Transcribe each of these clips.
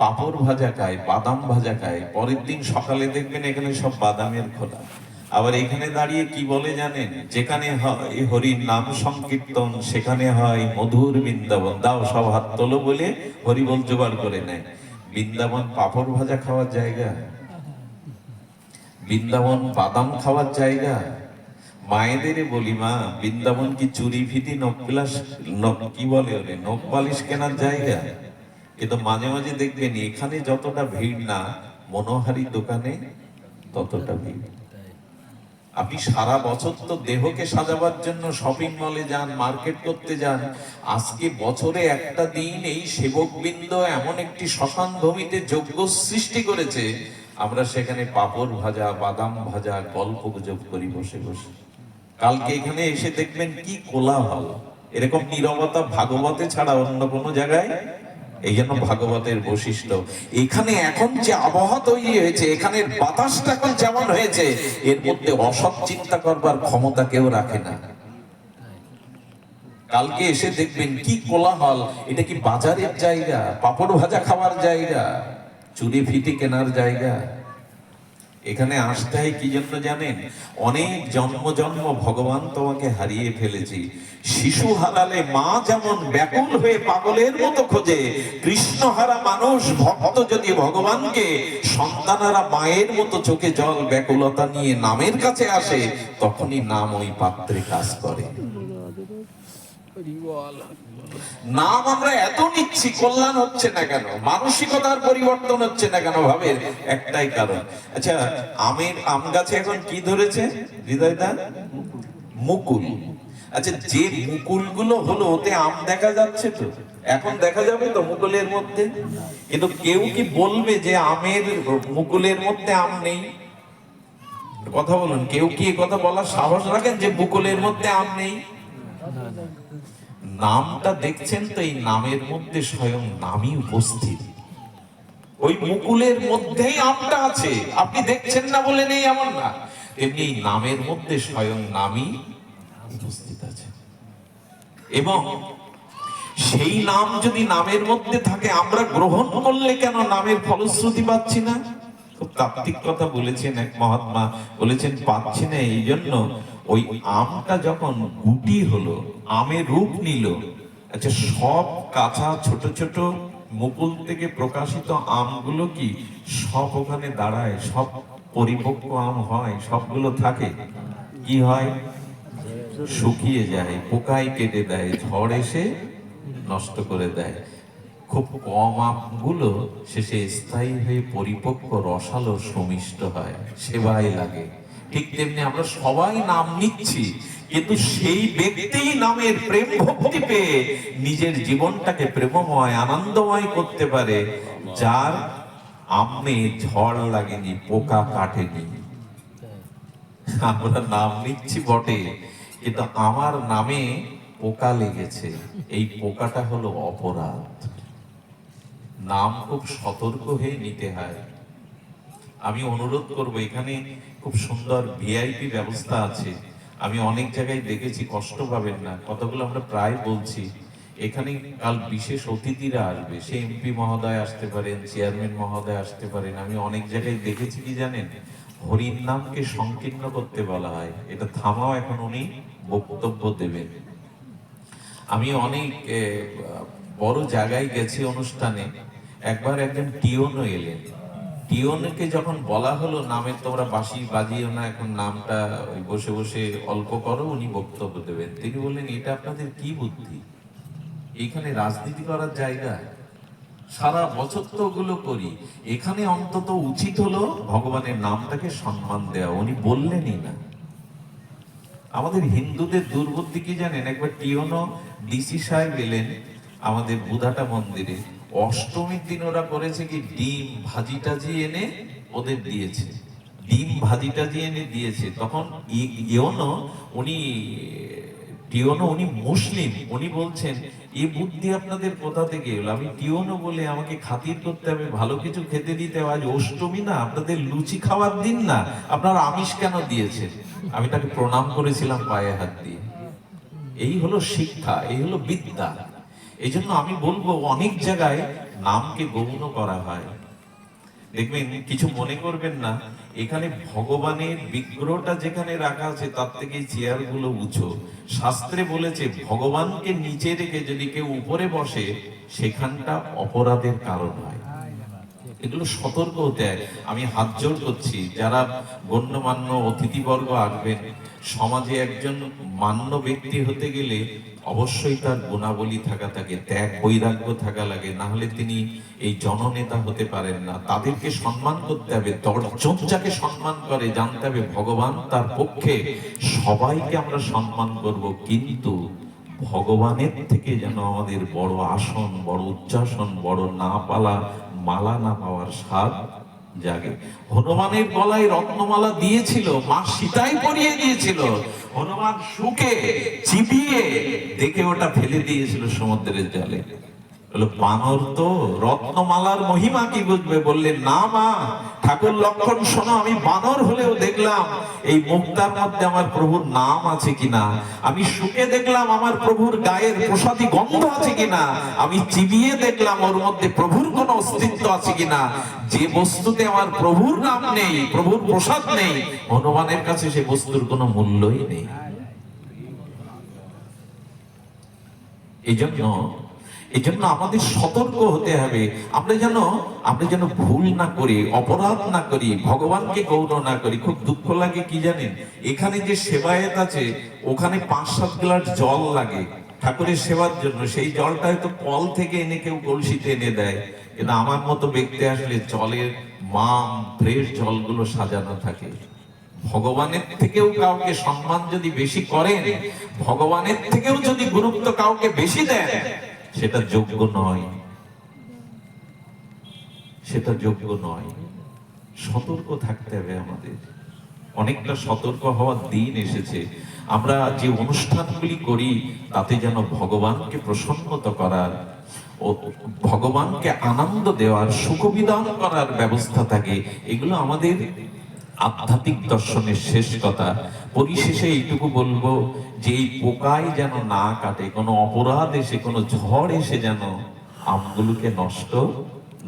পাঁপড় ভাজা খায়, বাদাম ভাজা খায়, পরের দিন সকালে দেখবেন এখানে সব বাদামের খোলা। আবার এখানে দাঁড়িয়ে কি বলে জানেন, যেখানে হয় হরির নাম সংকীর্তন সেখানে হয় মধুর বৃন্দাবন। দাও সব হাত তোলো বলে হরিবল জোগাড় করে নেয়। বৃন্দাবন পাঁপড় ভাজা খাওয়ার জায়গা? বৃন্দাবন বাদাম খাওয়ার জায়গা? মায়েদের বলি, মা বৃন্দাবন কি চুরি ফিটি কি বলে ওরে নখ পালিশ কেনার জায়গা? কিন্তু মাঝে মাঝে দেখবেন এখানে যতটা ভিড় না, মনোহারি দোকানে ততটা ভিড়। আপনি সারা বছর তো দেহকে সাজাবার জন্য শপিং মলে যান, মার্কেট করতে যান। আজকে বছরে একটা দিন এই সেবকবৃন্দ এমন একটি শ্মশান ভূমিতে যজ্ঞ সৃষ্টি করেছে, আমরা সেখানে পাঁপড় ভাজা, বাদাম ভাজা, গল্প গুজব করি বসে বসে। কালকে এখানে এসে দেখবেন কি কোলাহল। এরকম নীরবতা ভাগবতে ছাড়া অন্য কোনো জায়গায়। এই জন্য ভাগবতের বৈশিষ্ট্য। এখানে এখন যে আবহাওয়া তৈরি হয়েছে, এখানের বাতাসটা এখন যেমন হয়েছে, এর মধ্যে অসৎ চিন্তা করবার ক্ষমতা কেউ রাখে না। কালকে এসে দেখবেন কি কোলাহল। এটা কি বাজারের জায়গা, পাঁপড় ভাজা খাওয়ার জায়গা, চুরি ফিটি কেনার জায়গা? এখানে আসতে হয় কি জন্য জানেন? অনেক জন্ম জন্ম ভগবান তোমাকে হারিয়ে ফেলেছি। শিশু হারালে মা যেমন ব্যাকুল হয়ে পাগলের মতো খোঁজে, কৃষ্ণ হারা মানুষ ভক্ত যদি ভগবানকে, সন্তানারা মায়ের মতো চোখে জল ব্যাকুলতা নিয়ে নামের কাছে আসে, তখনই নাম ওই পাত্রে কাজ করে। নাম আমরা এত নিচ্ছি, কল্যাণ হচ্ছে না কেন? মানসিকতার পরিবর্তন হচ্ছে না কেন? ভাবের একটাই কারণ। আচ্ছা, আম গাছে এখন কি ধরেছে হৃদয়দা? মুকুল। আচ্ছা, যে মুকুলগুলো হলো ওতে আম দেখা যাচ্ছে তো? এখন দেখা যাবে তো মুকুলের মধ্যে? কিন্তু কেউ কি বলবে যে আমের মুকুলের মধ্যে আম নেই? কথা বলুন, কেউ কি কথা বলার সাহস রাখেন যে মুকুলের মধ্যে আম নেই? নামটা দেখছেন তো, এই নামের মধ্যে স্বয়ং নামই উপস্থিত। ওই মুকুলের মধ্যেই আমটা আছে, আপনি দেখছেন না বলে নেই এমন না। এমনি এই নামের মধ্যে স্বয়ং নামই উপস্থিত আছে। এবং সেই নাম যদি নামের মধ্যে থাকে, আমরা গ্রহণ করলে কেন নামের ফলশ্রুতি পাচ্ছি না? খুব তাত্ত্বিক কথা বলেছেন এক মহাত্মা, বলেছেন পাচ্ছি না এই জন্য ওই আমটা যখন গুটি হলো, আমের রূপ নিল, আচ্ছা সব কাঁচা ছোট ছোট মুকুল থেকে প্রকাশিত আমগুলো কি সব ওখানে দাঁড়ায়? সব পরিপক্ক আম হয়? সবগুলো থাকে? কি হয়? শুকিয়ে যায়, পোকায় কেটে দেয়, ঝড় এসে নষ্ট করে দেয়। খুব কম আমগুলো শেষে স্থায়ী হয়ে পরিপক্ক রসালো সমিষ্ট হয়, সেবায় লাগে। ঠিক তেমনি আমরা সবাই নাম নিচ্ছি, কিন্তু সেই ব্যক্তিই নামের প্রেম ভক্তি পেয়ে নিজের জীবনটাকে প্রেমময় আনন্দময় করতে পারে, যার আমে ঝড় লাগেনি, পোকা কাটেনি। আমরা নাম নিচ্ছি বটে, কিন্তু আমার নামে পোকা লেগেছে। এই পোকাটা হলো অপরাধ। নাম খুব সতর্ক হয়ে নিতে হয়। আমি অনুরোধ করব, এখানে খুব সুন্দর ভিআইপি ব্যবস্থা আছে। আমি অনেক জায়গায় দেখেছি, কষ্ট পাবেন না, কতগুলো আমরা প্রায় বলছি। এখানে কাল বিশেষ অতিথিরা আসবে, সে এমপি মহোদয় আসতে পারেন, চেয়ারম্যান মহোদয় আসতে পারেন। আমি অনেক জায়গায় দেখেছি কি জানেন, হরির নামকে সংকীর্ণ করতে বলা হয়। এটা থামাও, এখন উনি বক্তব্য দেবেন। আমি অনেক বড় জায়গায় গেছি অনুষ্ঠানে, একবার একজন টিওনো এলেন। টিওনকে যখন বলা হলো নামের তোমরা বাঁশি বাজিও না, এখন নামটা ওই বসে বসে অল্প করো, উনি বক্তব্য দেবেন। তিনি বললেন, এটা আপনাদের কি বুদ্ধি? এইখানে রাজনীতি করার জায়গা? সারা বছর তো ওগুলো করি, এখানে অন্তত উচিত হলো ভগবানের নামটাকে সম্মান দেওয়া। উনি বললেনই না। আমাদের হিন্দুদের দুর্বুদ্ধি কি জানেন? একবার টিওনো ডিসি সাহেব এলেন আমাদের বুধাটা মন্দিরে। অষ্টমীর দিন ওরা করেছে কি, ডিম ভাজি টাজি এনে ওদের দিয়েছে, ডিম ভাজি টাজি এনে দিয়েছে। তখন উনি মুসলিম, উনি বলছেন, এই বুদ্ধি আপনাদের কোথা থেকে এলো? আমি টিওনো বলে আমাকে খাতির করতে হবে, ভালো কিছু খেতে দিতে হবে। আজ অষ্টমী না, আপনাদের লুচি খাওয়ার দিন না, আপনারা আমিষ কেন দিয়েছেন? আমি তাকে প্রণাম করেছিলাম পায়ে হাত দিয়ে। এই হলো শিক্ষা, এই হলো বিদ্যা। এই জন্য আমি বলবো, অনেক জায়গায় নামকে গৌণ করা হয়। দেখবেন, কিছু মনে করবেন না, এখানে ভগবানের বিগ্রহটা যেখানে রাখা আছে তার থেকে চেয়ারগুলো উঁচু। শাস্ত্রে বলেছে ভগবানকে নিচে রেখে যদি কেউ উপরে বসে সেখানটা অপরাধের কারণ হয়। এগুলো সতর্ক হতে হয়। আমি হাত জোড় করছি, যারা গণ্যমান্য অতিথিবর্গ আসবেন, সমাজে একজন মান্য ব্যক্তি হতে গেলে অবশ্যই তার গুণাবলী থাকা থাকে, ত্যাগ বৈরাগ্য থাকা লাগে, না হলে তিনি এই জননেতা হতে পারেন না। তাদেরকে সম্মান করতে হবে, দশজন যাকে সম্মান করে জানতে হবে ভগবান তার পক্ষে। সবাইকে আমরা সম্মান করব, কিন্তু ভগবানের থেকে যেন আমাদের বড় আসন, বড় উচ্চাসন, বড় না পালা মালা না পাওয়ার স্বাদ জাগে। হনুমানের গলায় রত্নমালা দিয়েছিল, মা সীতাই পরিয়ে দিয়েছিল। হনুমান সুখে চিবিয়ে দেখে ওটা ফেলে দিয়েছিল সমুদ্রের জলে। বললো বানর তো রত্নমালার মহিমা কি বুঝবে? বললেন না মা, ঠাকুর লক্ষণ শোনো, আমি বানর হলেও দেখলাম এই মুক্তার মধ্যে আমার প্রভুর নাম আছে কিনা, আমি শুকে দেখলাম আমার প্রভুর গায়ের প্রসাদী গন্ধ আছে কিনা, আমি চিবিয়ে দেখলাম ওর মধ্যে প্রভুর কোন অস্তিত্ব আছে কিনা। যে বস্তুতে আমার প্রভুর নাম নেই, প্রভুর প্রসাদ নেই, হনুমানের কাছে সে বস্তুর কোনো মূল্যই নেই। এই জন্য আমাদের সতর্ক হতে হবে, আমরা যেন ভুল না করি, অপরাধ না করি, ভগবানকে গৌণ না করি। খুব দুঃখ লাগে কি জানেন, এখানে যে সেবায়েত আছে ওখানে 5-7 গ্লাস জল লাগে ঠাকুরের সেবার জন্য, সেই জলটা হয়তো কল থেকে এনে কেউ কলসিতে এনে দেয়, কিন্তু আমার মতো ব্যক্তি আসলে জলের মাম ফ্রেশ জলগুলো সাজানো থাকে। ভগবানের থেকেও কাউকে সম্মান যদি বেশি করেন, ভগবানের থেকেও যদি গুরুত্ব কাউকে বেশি দেন, সেটা যোগ্য নয়, সেটা যোগ্য নয়। সতর্ক থাকতে হবে আমাদের, অনেকটা সতর্ক হওয়ার দিন এসেছে। আমরা যে অনুষ্ঠানগুলি করি তাতে যেন ভগবানকে প্রসন্নত করার ও ভগবানকে আনন্দ দেওয়ার, সুখবিধান করার ব্যবস্থা থাকে। এগুলো আমাদের আধ্যাত্মিক দর্শনের শেষ কথা। পরিশেষে এইটুকু বলবো যে এই পোকায় যেন না কাটে, কোনো অপরাধ এসে, কোনো ঝড় এসে যেন আমগুলোকে নষ্ট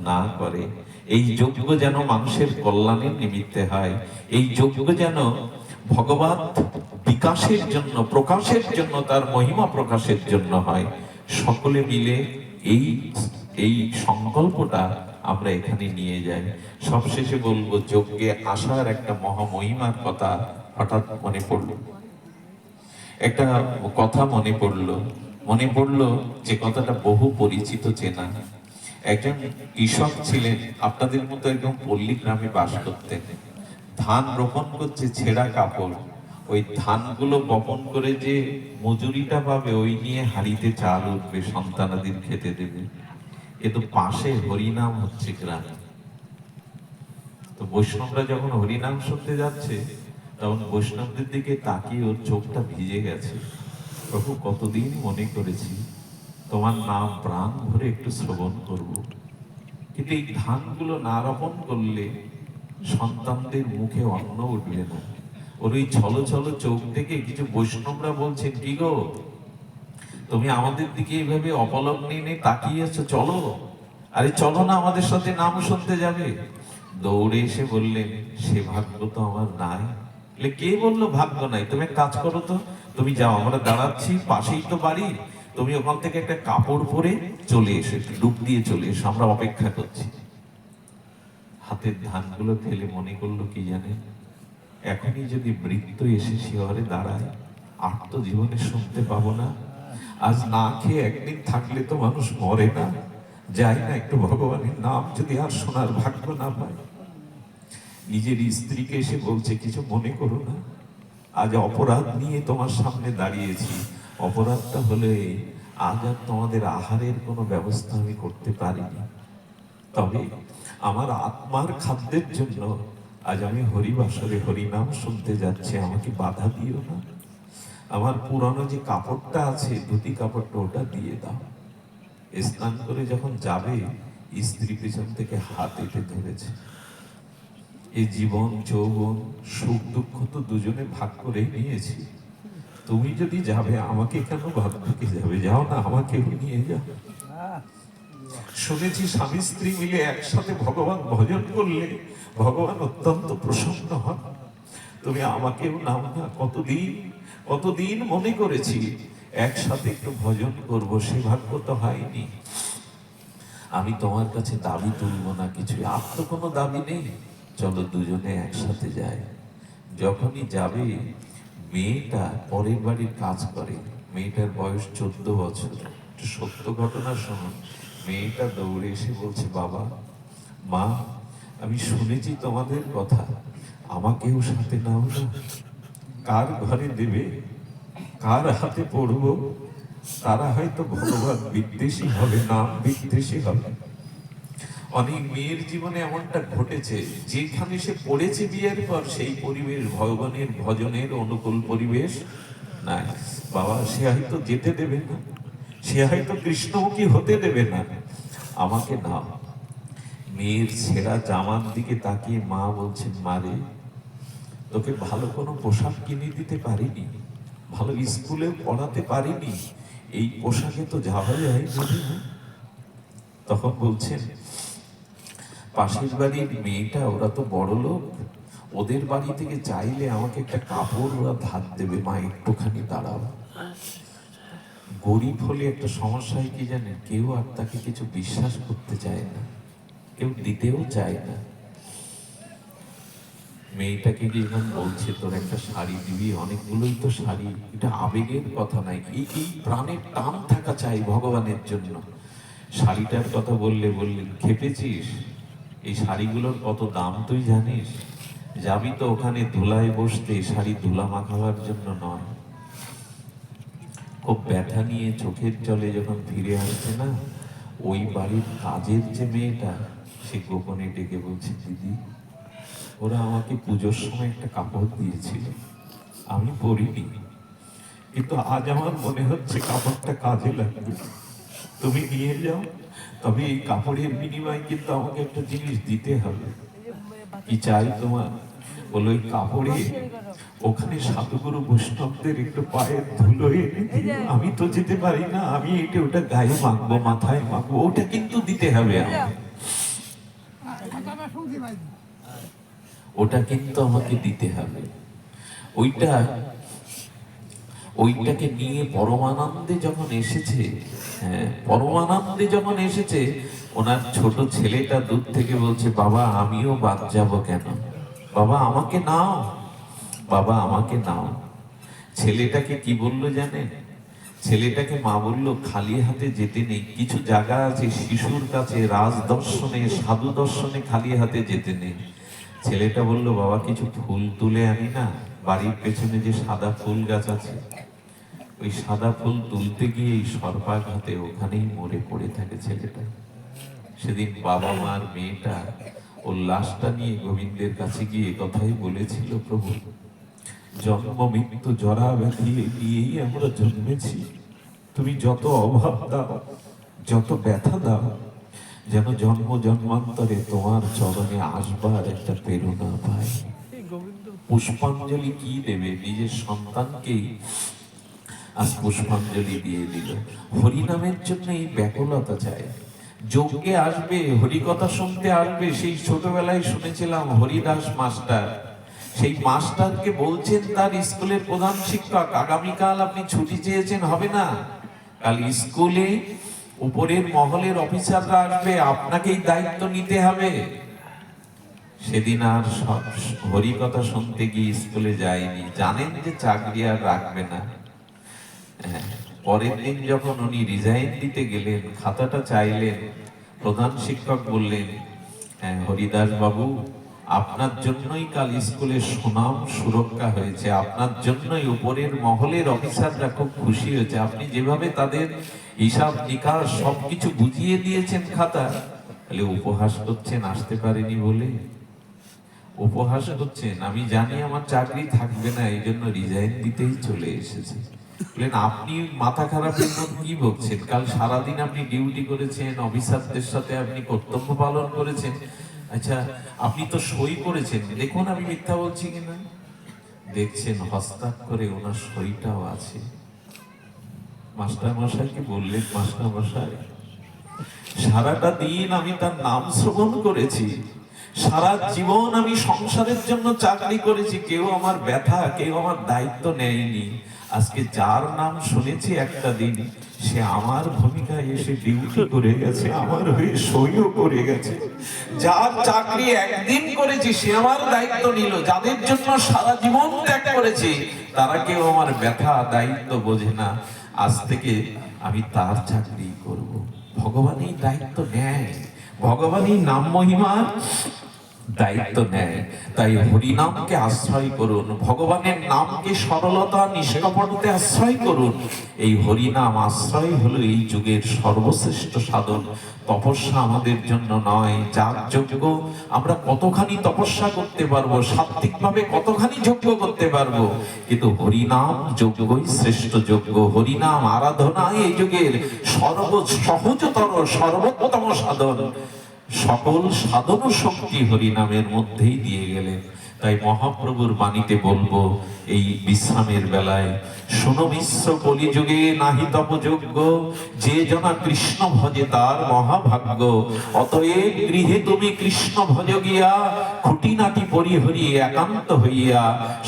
না করে। এই যজ্ঞ যেন মানুষের কল্যাণের নিমিত্তে হয়, এই যজ্ঞ যেন ভগবত বিকাশের জন্য, প্রকাশের জন্য, তার মহিমা প্রকাশের জন্য হয়। সকলে মিলে এই সংকল্পটা আমরা এখানে নিয়ে যাই। সবশেষে বলবো, যজ্ঞে আসার একটা মহামহিমার কথা হঠাৎ মনে পড়লো, একটা কথা মনে পড়লো যে কথাটা বহু পরিচিত চেনা। একজন কৃষক ছিলেন, আপনাদের মতো একদম পল্লী গ্রামে বাস করতেন। ধান রোপণ করছে ছেঁড়া কাপড়, ওই ধানগুলো বপন করে যে মজুরিটা পাবে ওই নিয়ে হাঁড়িতে চাল উঠবে, সন্তানাদির খেতে দেবে। কিন্তু পাশে হরিনাম হচ্ছে গ্রামে। তো বৈষ্ণবরা যখন হরিনাম শুনতে যাচ্ছে তখন বৈষ্ণবদের দিকে তাকিয়ে ওর চোখটা ভিজে গেছে। প্রভু, কতদিন মনে করেছি তোমার নাম প্রাণ ভরে একটু শ্রবণ করব, কিন্তু এই ধানগুলো না রোপণ করলে সন্তানদের মুখে অন্ন উঠবে না। ওর ওই ছলো ছলো চোখ থেকে কিছু বৈষ্ণবরা বলছেন, কি গো তুমি আমাদের দিকে এইভাবে অপলগ্নে নিয়ে তাকিয়ে আছো, চলো, আরে চলো না, আমাদের সাথে নাম শুনতে যাবে। দৌড়ে এসে বললেন, সে ভাগ্য তো আমার নাই। কে বললো ভাগ্য নাই? তুমি এক কাজ করো তো, তুমি যাও, আমরা দাঁড়াচ্ছি, পাশেই তো বাড়ি, তুমি ওখান থেকে একটা কাপড় পরে চলে এসে ডুব দিয়ে চলে এসো, আমরা অপেক্ষা করছি। হাতের ধানগুলো ফেলে মনে করলো কি জানে, এখনই যদি মৃত্যু এসে শিহরে দাঁড়ায়, আর তো জীবনে শুনতে পাবো না। আজ না খেয়ে একদিন থাকলে তো মানুষ মরে না, যাই না একটু ভগবানের নাম যদি আর শোনার ভাগ্য না পায়। নিজের স্ত্রীকে এসে বলছে, কিছু মনে করো না, আজ অপরাধ নিয়ে তোমার সামনে দাঁড়িয়েছি। অপরাধটা হলে আজ আর তোমাদের আহারের কোনো ব্যবস্থা আমি করতে পারিনি, তবে আমার আত্মার খাদ্যের জন্য আজ আমি হরিবাসরে হরিনাম শুনতে যাচ্ছি, আমাকে বাধা দিও না। আমার পুরানো যে কাপড়টা আছে, ধুতি কাপড়টা, ওটা দিয়ে দাও। স্নান করে যখন যাবে, স্ত্রী পেছন থেকে হাত এঁটে ধরেছে। এই জীবন যৌবন সুখ দুঃখ তো দুজনে ভাগ করে নিয়েছি, তুমি যদি যাবে আমাকে কেন ভাগ থেকে যাবে? যাও না, আমাকে নিয়ে যাও। শুনেছি স্বামী স্ত্রী মিলে একসাথে ভগবান ভজন করলে ভগবান অত্যন্ত প্রসন্ন হন। তুমি আমাকেও নাও না। কতদিন মনে করেছি একসাথে একটু ভজন করব, সে ভাগ্য তো হয়নি। আমি তোমার কাছে দাবি তুলবো না কিছু, আর তো কোনো দাবি নেই, চলো দুজনে একসাথে যাই। যখনই যাবে, মেয়েটা পরের বাড়ির কাজ করে, মেয়েটার বয়স 14 বছর। একটু সত্য ঘটনা শুনুন। মেয়েটা দৌড়ে এসে বলছে, বাবা মা, আমি শুনেছি তোমাদের কথা, আমাকেও সাথে নাও না। কার ঘরে দেবে, কার হাতে পড়বো? তারা হয়তো ভগবান বিদ্বেষী হবে, নাম বিদ্বেষী হবে। অনেক মেয়ের জীবনে এমনটা ঘটেছে, যেখানে সে পড়েছে বিয়ের পর সেই পরিবেশ ভগবানের ভজনের অনুকূল পরিবেশ নাই। বাবা, সে হয়তো যেতে দেবে না, সে হয়তো কৃষ্ণমুখী হতে দেবে না, আমাকে নাও। মেয়ের ছেঁড়া জামার দিকে তাকিয়ে মা বলছেন, মারে, তোকে ভালো কোনো পোশাক কিনে দিতে পারিনি, ভালো স্কুলে পড়াতে পারিনি, এই পোশাকে তো যাওয়া যায় না। তখন বলছেন, পাশের বাড়ির মেয়েটা, ওরা তো বড় লোক, ওদের বাড়ি থেকে চাইলে আমাকে একটা কাপড় ওরা ধার দেবে, মা একটুখানি দাঁড়াও। গরিব হলে একটা সমস্যায় কি জানেন, কেউ আর তাকে কিছু বিশ্বাস করতে চায় না, কেউ দিতেও চায় না। মেয়েটাকে যখন বলছে, তোর একটা শাড়ি দিবি, অনেকগুলোই তো শাড়ি, এটা আবেগের কথা নাই, এই প্রাণের টান থাকা চাই ভগবানের জন্য। শাড়িটার কথা বললেন, খেপেছিস? এই শাড়িগুলোর কত দাম তুই জানিস? যাবি তো ওখানে ধুলায় বসতে, শাড়ি ধুলা মাখাবার জন্য নয়। খুব ব্যথা নিয়ে চোখের জলে যখন ফিরে আসছে না, ওই বাড়ির কাজের যে মেয়েটা, সে গোপনে ডেকে বলছে, দিদি, ওরা আমাকে পুজোর সময় একটা কাপড় দিয়েছিল, আমি পরিনি, কিন্তু আজ আমার মনে হচ্ছে কাপড়টা কাজে লাগবে, তুমি নিয়ে যাও। তবে এই কাপড়ের বিনিময়ে কিন্তু আমাকে একটা জিনিস দিতে হবে। কি চাই তোমার? বলো, ওই কাপড়ে ওখানে সাধুগুরু বৈষ্ণবদের একটু পায়ের ধুলো এনে দিও। আমি তো যেতে পারি না, আমি এটা ওটা গায়ে মাখবো, মাথায় মাখবো, ওটা কিন্তু দিতে হবে আমাকে, ওটা কিন্তু আমাকে দিতে হবে। ওইটাকে নিয়ে পরমানন্দে যখন এসেছে, পরমানন্দে যখন এসেছে, ওনার ছোট ছেলেটা দূর থেকে বলছে, বাবা আমিও বাদ যাব কেন, বাবা আমাকে নাও, বাবা আমাকে নাও। ছেলেটাকে কি বললো জানেন? ছেলেটাকে মা বললো, খালি হাতে যেতে নেই, কিছু জায়গা আছে শিশুর কাছে, রাজ দর্শনে, সাধু দর্শনে খালি হাতে যেতে নেই। ছেলেটা বললো, বাবা কিছু ফুল তুলে আনি না, বাড়ির পেছনে যে সাদা ফুল গাছ আছে, ওই সাদা ফুল তুলতে গিয়ে এই সর্পাঘাতে ওখানেই মরে পড়ে থাকে ছেলেটা। সেদিন বাবা মার মেয়েটা ওর লাশটা নিয়ে গোবিন্দের কাছে গিয়ে কথাই বলেছিল, প্রভু, জন্ম মৃত্যু জরা ব্যাধি নিয়েই আমরা জন্মেছি, তুমি যত অভাব দাও, যত ব্যথা দাও, যেন জন্ম জন্মান্তরে তোমার চরণে আসবার একটা প্রেরণা পাই। পুষ্পাঞ্জলি কি দেবে? নিজের সন্তানকেই আজ পুষ্পাঞ্জলি দিয়ে দিল। হরিনামের জন্য এই ব্যাকুলতা চাই। যজ্ঞে আসবে, হরিকথা শুনতে আসবে। সেই ছোটবেলায় শুনেছিলাম হরিদাস মাস্টার, সেই মাস্টারকে বলছেন তার স্কুলের প্রধান শিক্ষক, আগামীকাল আপনি ছুটি চেয়েছেন, হবে না, কাল স্কুলে উপরের মহলের অফিসাররা আসবে, আপনাকেই দায়িত্ব নিতে হবে। সেদিন আর হরিকথা শুনতে গিয়ে স্কুলে যায়নি, জানেন যে চাকরি আর রাখবে না। পরের দিন যখন উনি রিজাইন দিতে গেলেন, খাতাটা চাইলেন, প্রধান শিক্ষক বললেন, হরিদাস বাবু, আপনার জন্যই কাল স্কুলের সুনাম সুরক্ষা হয়েছে, আপনার জন্যই উপরের মহলের অফিসাররা খুব খুশি হয়েছে, আপনি যেভাবে তাদের হিসাব নিকাশ সবকিছু বুঝিয়ে দিয়েছেন খাতা। তাহলে উপহাস করছেন আসতে পারেনি বলে? উপহাস করছেন, আমি জানি আমার চাকরি থাকবে না, এই জন্য রিজাইন দিতেই চলে এসেছি। আপনি মাথা খারাপের মধ্যে কি বলছেন? কাল সারাদিন আপনি ডিউটি করেছেন, অফিসারদের সাথে আপনি কর্তব্য পালন করেছেন, আচ্ছা আপনি তো সই করেছেন, দেখুন আমি মিথ্যা বলছি কিনা। দেখছেন হস্তাক্ষরে ওনার সইটাও আছে। মাস্টার মশাইকে বললেন, মাস্টার মশাই সারাটা দিন আমি তার নাম শ্রবণ করেছি, সারা জীবন আমি সংসারের জন্য চাকরি করেছি, কেউ আমার ব্যথা, কেউ আমার দায়িত্ব নেয়নি। আজকে যার নাম শুনেছি একটা দিন, সে আমার ভূমিকায় এসে ডিউটি করে গেছে, আমার হয়ে সইও করে গেছে। যার চাকরি একদিন করেছি সে আমার দায়িত্ব নিল, যাদের জন্য সারা জীবন ত্যাগ করেছি তারা কেউ আমার ব্যথা দায়িত্ব বোঝে না। আজ থেকে আমি তার চাকরি করব। ভগবান এই দায়িত্ব নেয়, ভগবান এই নাম মহিমার দায়িত্ব নেয়। তাই হরিনামকে আশ্রয় করুন, ভগবানের নামকে সরলতা নিষ্কপটতে আশ্রয় করুন। এই হরিনাম আশ্রয় হলো এই যুগের সর্বশ্রেষ্ঠ সাধন। তপস্যা আমাদের জন্য নয়, যার যোগ্য আমরা কতখানি তপস্যা করতে পারবো, সাত্ত্বিকভাবে কতখানি যজ্ঞ করতে পারবো, কিন্তু হরিনাম যজ্ঞই শ্রেষ্ঠ যজ্ঞ। হরিনাম আরাধনা এই যুগের সহজতর সর্বোত্তম সাধন। সকল সাধন শক্তি হরিনামের মধ্যেই দিয়ে গেলেন। তাই মহাপ্রভুর বাণীতে বলবো এই বিশ্রামের বেলায়, শোনো মিশ্র কলিযুগে নাহি তপযোগ্য, যে জনা কৃষ্ণ ভজে তার মহাভাগ্য। অতএব গৃহে তুমি কৃষ্ণ ভজ গিয়া, খুঁটিনাটি পরিহরি একান্ত হইয়া,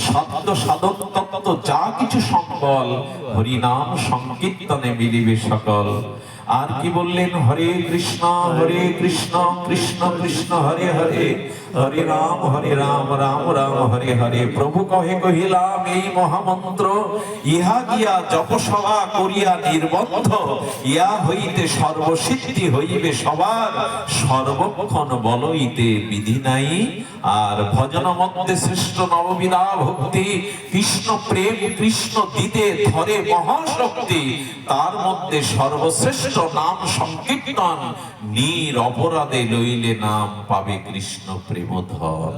সত্য সাধন তত্ত্ব যা কিছু সম্বল, হরিনাম সংকীর্তনে মিলিবে সকল। আর কি বললেন? হরে কৃষ্ণ কৃষ্ণ কৃষ্ণ হরে হরে, হরে রাম রাম রাম হরে হরে। প্রভু কহে কহিলাম এই মহামন্ত্র, ইহা গিয়া জপসভা করিয়া নির্বন্ধ, ইয়া হইতে সর্বসিদ্ধি হইবে সবার, সর্বক্ষণ বলইতে বিধি নাই। আর ভজন মধ্যে শ্রেষ্ঠ নববিধা ভক্তি, কৃষ্ণ প্রেম কৃষ্ণ দিতে ধরে মহাশক্তি, তার মধ্যে সর্বশ্রেষ্ঠ নাম সংকীর্তন, নির অপরাধে লইলে নাম পাবে কৃষ্ণ প্রেমধন।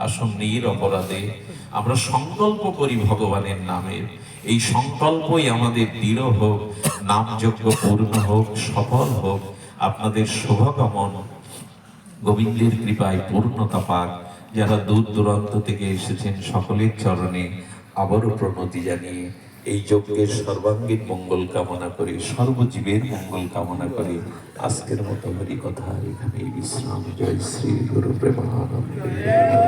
আসুন নির অপরাধে আমরা সংকল্প করি ভগবানের নামের, এই সংকল্পই আমাদের দৃঢ় হোক, নামযজ্ঞ পূর্ণ হোক, সফল হোক। আপনাদের শুভকামন গোবিন্দের কৃপায় পূর্ণতা পাক। যারা দূর দূরান্ত থেকে এসেছেন সকলের চরণে আবারও প্রণতি জানিয়ে এই যজ্ঞের সর্বাঙ্গীন মঙ্গল কামনা করে, সর্বজীবের মঙ্গল কামনা করে আজকের মতো হরি কথা এখানেই বিশ্রাম। জয় শ্রী গুরু প্রেমানন্দে।